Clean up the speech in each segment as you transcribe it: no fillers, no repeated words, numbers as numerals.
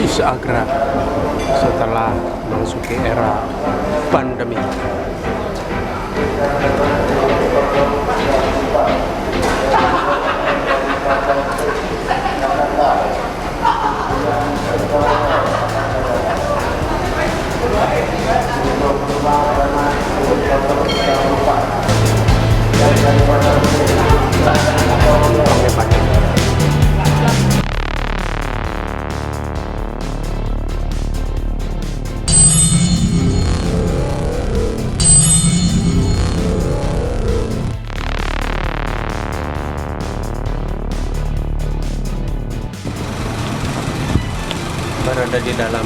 bis Agra setelah memasuki era pandemi. Berada di dalam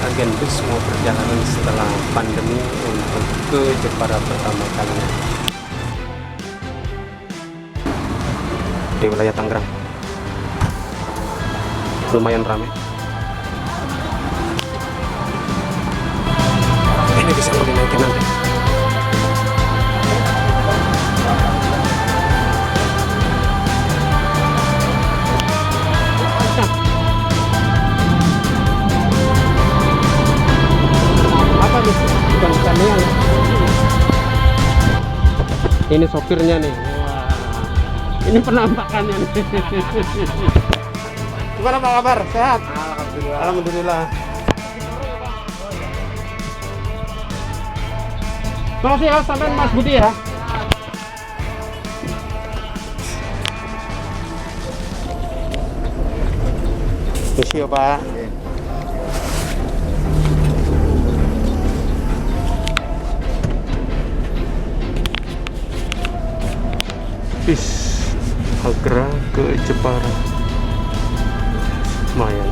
agen bis mau perjalanan setelah pandemi untuk ke Jepara pertama kalinya di wilayah Tangerang. Lumayan ramai. Ini bisa dinaikin nanti. Bukan ya. Ini sopirnya nih. Wah, ini penampakannya nih. Gimana Pak kabar? Sehat? Alhamdulillah. Alhamdulillah. Terus ya sampai Mas Budi ya. Misi ya Pak. Bis Agra ke Jepara lumayan.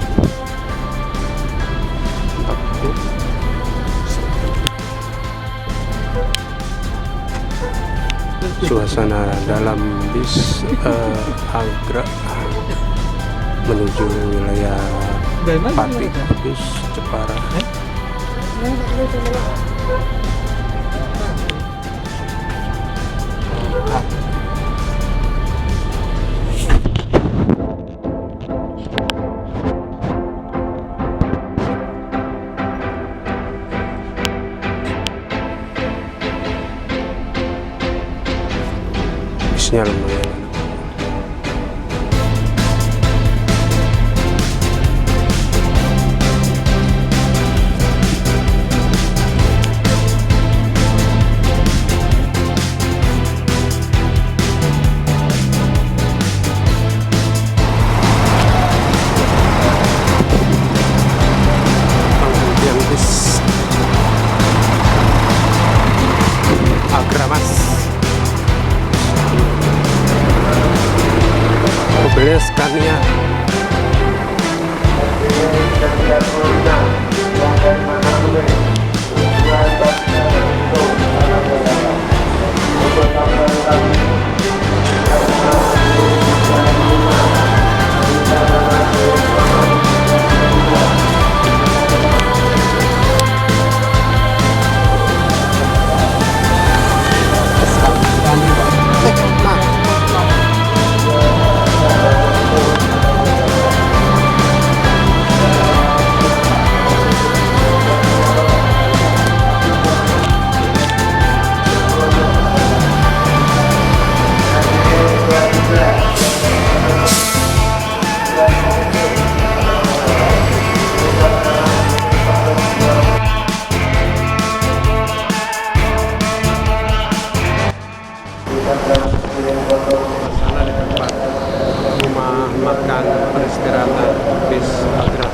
Suasana dalam bis Agra menuju wilayah Pati, bis Jepara. Bisnya lumayan. Agra Mas. Mobilnya Scania. Sana di tempat rumah makan peristirahatan bis Agra.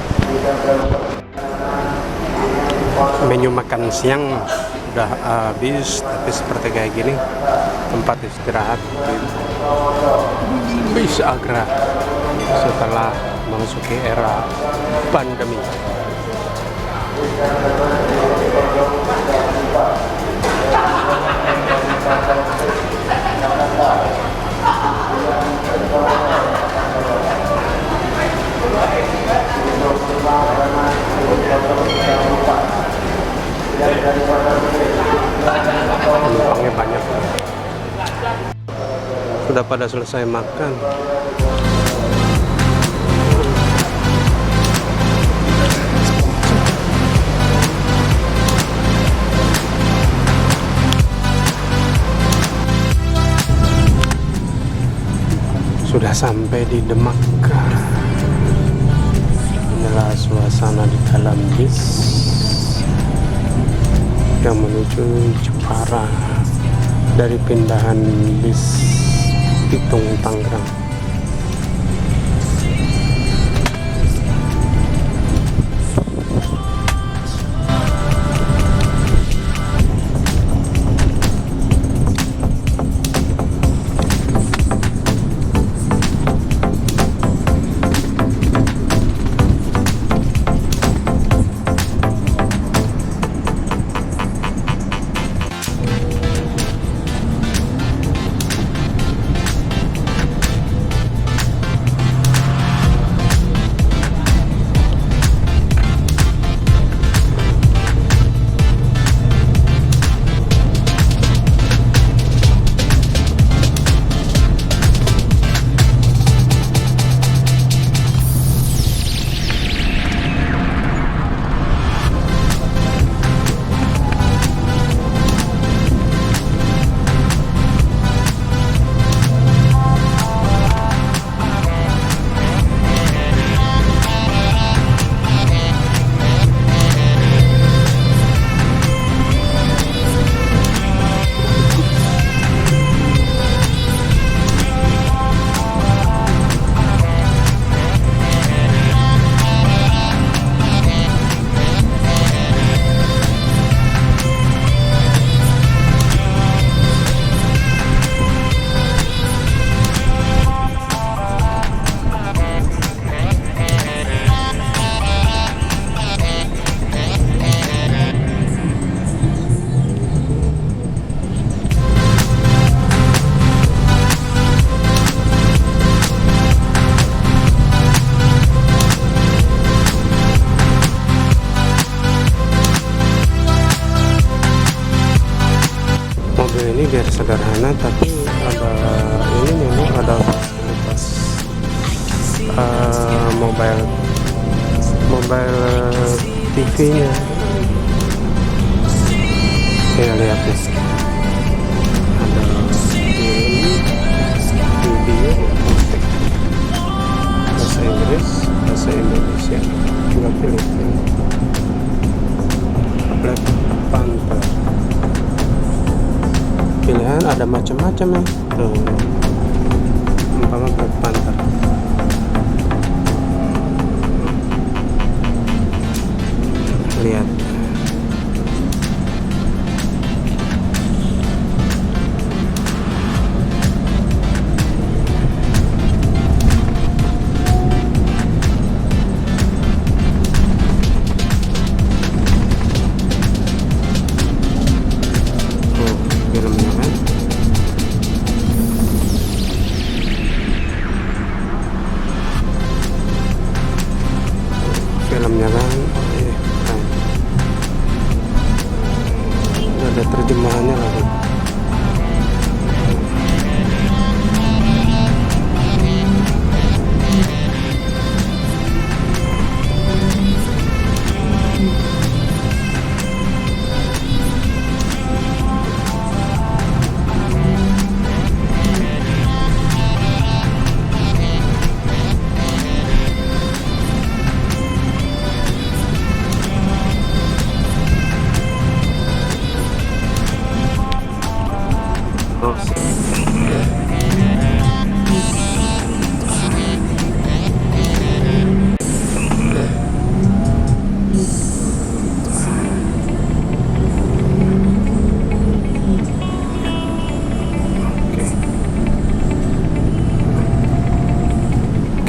Menu makan siang udah habis, tapi seperti kayak gini tempat istirahat di bis Agra setelah memasuki era pandemi. Penumpangnya banyak. Sudah pada selesai makan. sampai di Demak. Inilah suasana di dalam bis yang menuju Jepara dari pindahan bis Pitung Tangerang. Mobil ini biar sederhana tapi ada ini, memang ada fasilitas mobile TV-nya. Ya lihat nih, ada film, video, musik, bahasa Inggris, bahasa Indonesia, juga Filipina. Black Panther. Pilihan ada macam-macam ya. Tuh, umpama Black Panther. Lihat. Filmnya kan ada terjemahannya lagi.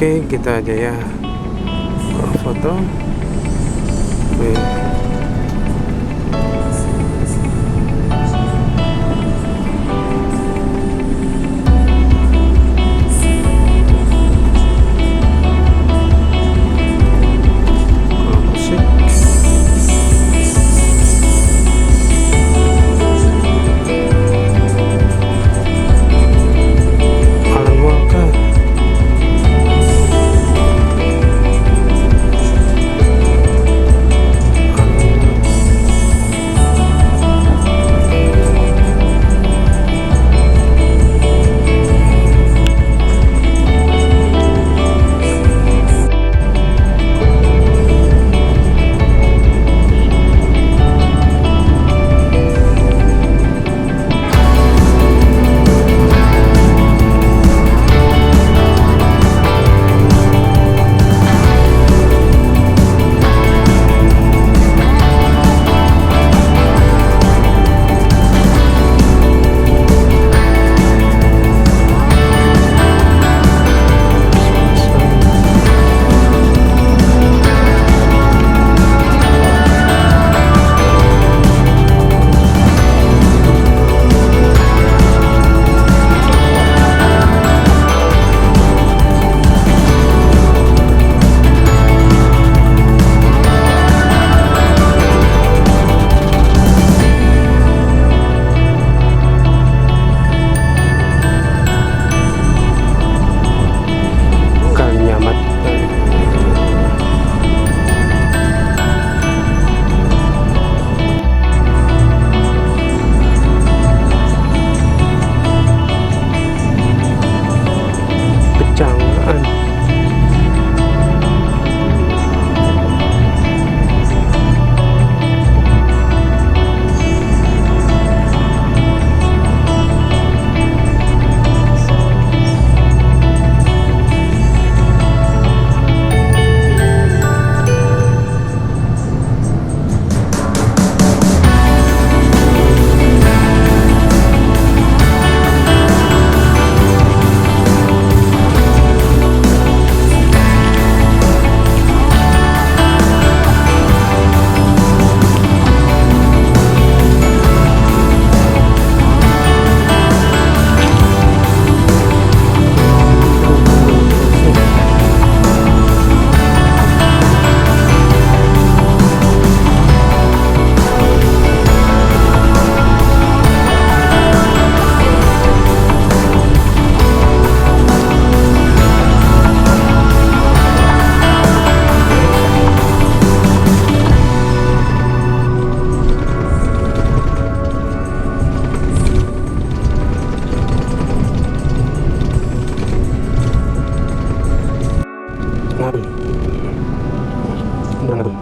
Oke, gitu aja ya foto. Oke. Nah.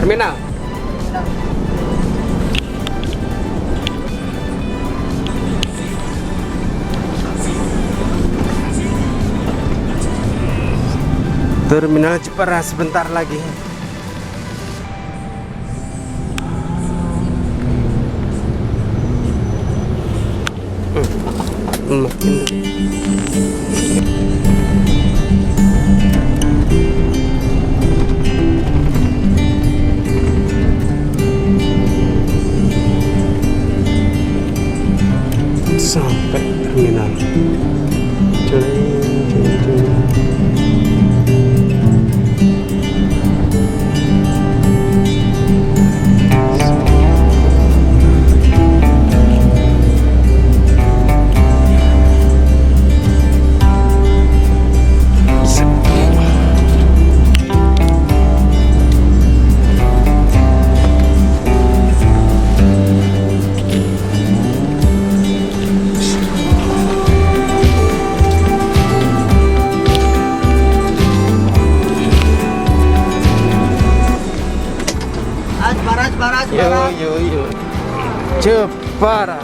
Terminal. Terminal Jepara sebentar lagi. Sampai terminal. Yo. Jepara.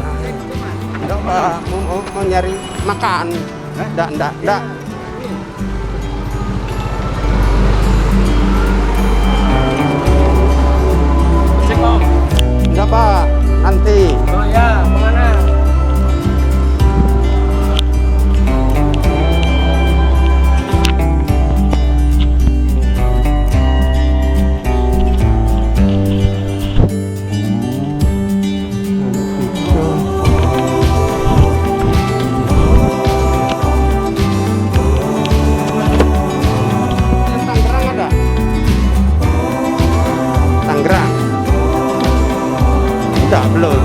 mau nyari makan. Nggak. Cek Om. Nggak Pak, nanti. Oh ya, kemana? Tangerang ada? Tangerang? Enggak, belum.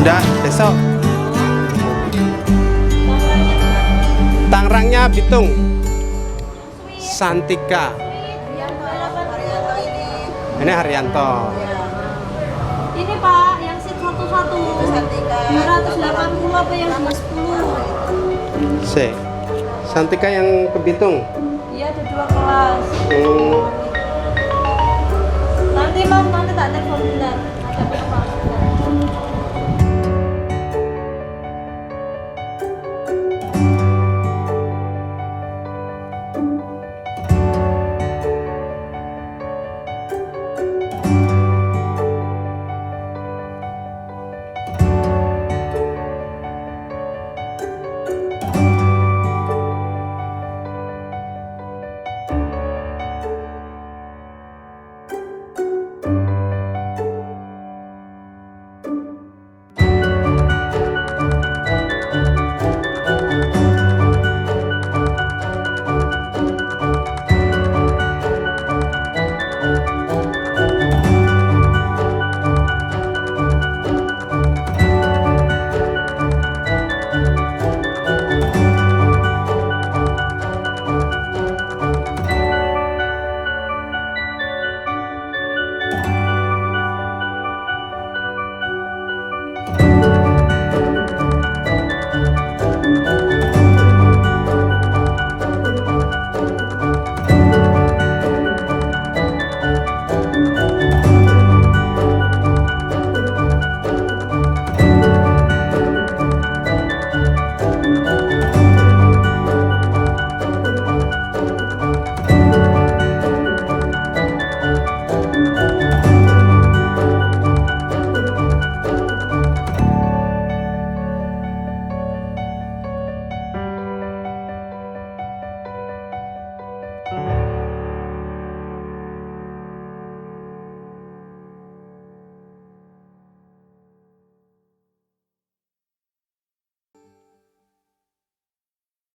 Enggak, besok. Tangerangnya Bitung. Santika. Ini Haryanto. Ini Pak, yang seat 11 280 apa yang 210? C. Santika yang ke Bitung. Iya ada 2 kelas. Hmm. Nanti Mam, nanti tak telepon bentar. Ada berapa?